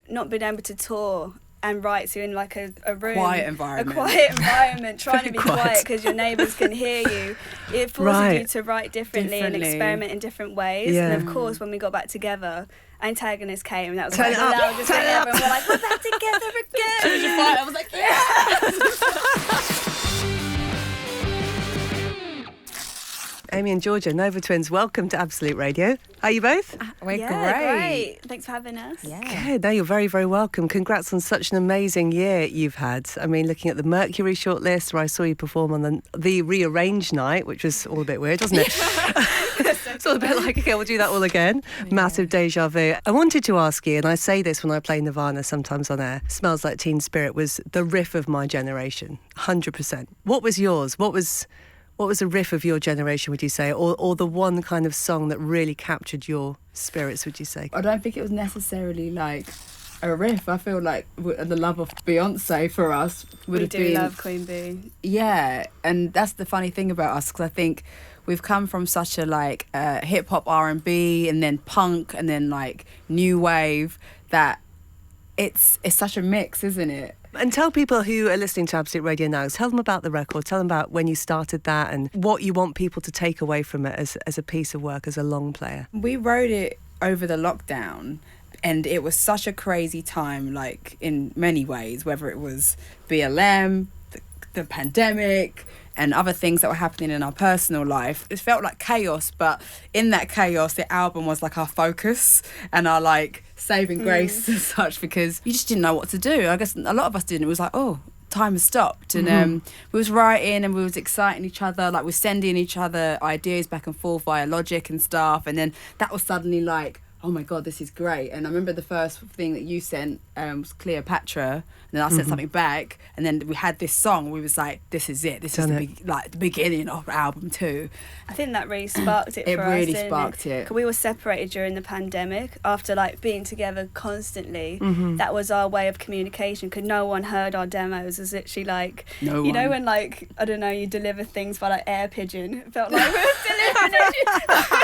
not being able to tour and write, so in like a room, quiet environment, trying to be quiet because your neighbours can hear you. It forces you to write differently and experiment in different ways. Yeah. And of course, when we got back together, Antagonist came, and that was like the loudest thing ever. And we're like, we're back together again. I was like, yeah. Amy and Georgia, Nova Twins, welcome to Absolute Radio. How are you both? We're Great. Thanks for having us. Yeah. Good. No, you're very, very welcome. Congrats on such an amazing year you've had. I mean, looking at the Mercury shortlist, where I saw you perform on the Rearranged night, which was all a bit weird, wasn't it? It's all a bit like, okay, we'll do that all again. Yeah. Massive deja vu. I wanted to ask you, and I say this when I play Nirvana sometimes on air, Smells Like Teen Spirit was the riff of my generation, 100%. What was yours? What was the riff of your generation, would you say? Or the one kind of song that really captured your spirits, would you say? I don't think it was necessarily like a riff. I feel like the love of Beyonce for us would have been... We do love Queen Bee. Yeah, and that's the funny thing about us, because I think we've come from such a like hip-hop R&B and then punk and then like new wave that it's such a mix, isn't it? And tell people who are listening to Absolute Radio now, tell them about the record, tell them about when you started that and what you want people to take away from it as a piece of work, as a long player. We wrote it over the lockdown, and it was such a crazy time, like in many ways, whether it was BLM, the pandemic, and other things that were happening in our personal life. It felt like chaos, but in that chaos, the album was like our focus and our like saving grace as such, because you just didn't know what to do. I guess a lot of us didn't. It was like, oh, time has stopped. And we was writing and we was exciting each other, like we're sending each other ideas back and forth via Logic and stuff. And then that was suddenly like, oh my God, this is great. And I remember the first thing that you sent was Cleopatra, and then I sent something back, and then we had this song. We was like, this is it. This is the beginning of album 2. I think that really sparked it for us. It really sparked it. 'Cause we were separated during the pandemic after like being together constantly. That was our way of communication, because no one heard our demos. It was literally like, no you know when like, I don't know, you deliver things by like air pigeon. It felt like we were delivering it.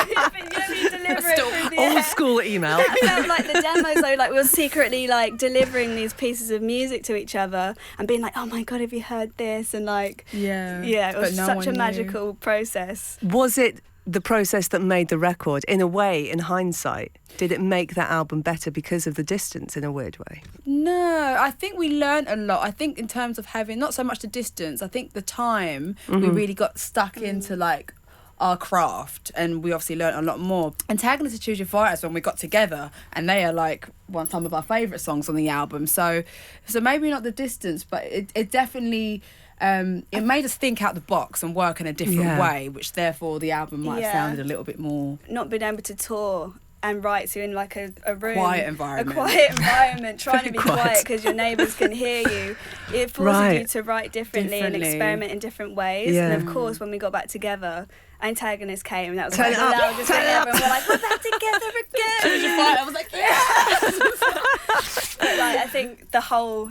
You know, when you deliver it through the air. Old school email. It felt like the demos though, like we were secretly like delivering these pieces of music to each other and being like, oh my God, have you heard this? And like, yeah, it was such a magical process. Was it the process that made the record? In a way, in hindsight, did it make that album better because of the distance in a weird way? No, I think we learned a lot. I think in terms of having not so much the distance, I think the time we really got stuck into like our craft, and we obviously learned a lot more. Antagonist and Choose Your Fighters, when we got together, and they are like some of our favourite songs on the album. So maybe not the distance, but it definitely it made us think out the box and work in a different way, which therefore the album might have sounded a little bit more... Not being able to tour and write, so in like a room, quiet environment, trying to be quiet because your neighbours can hear you. It forces you to write differently and experiment in different ways. And of course, when we got back together, Antagonist came, and that was like the loudest thing ever. And we're like, we're back together again. I was like, yeah. But like, I think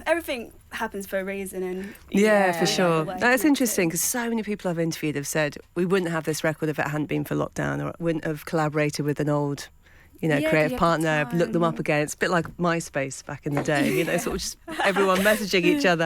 everything happens for a reason, and for sure. That's interesting, because so many people I've interviewed have said we wouldn't have this record if it hadn't been for lockdown, or wouldn't have collaborated with an old creative partner, look them up again. It's a bit like MySpace back in the day, sort of just everyone messaging each other.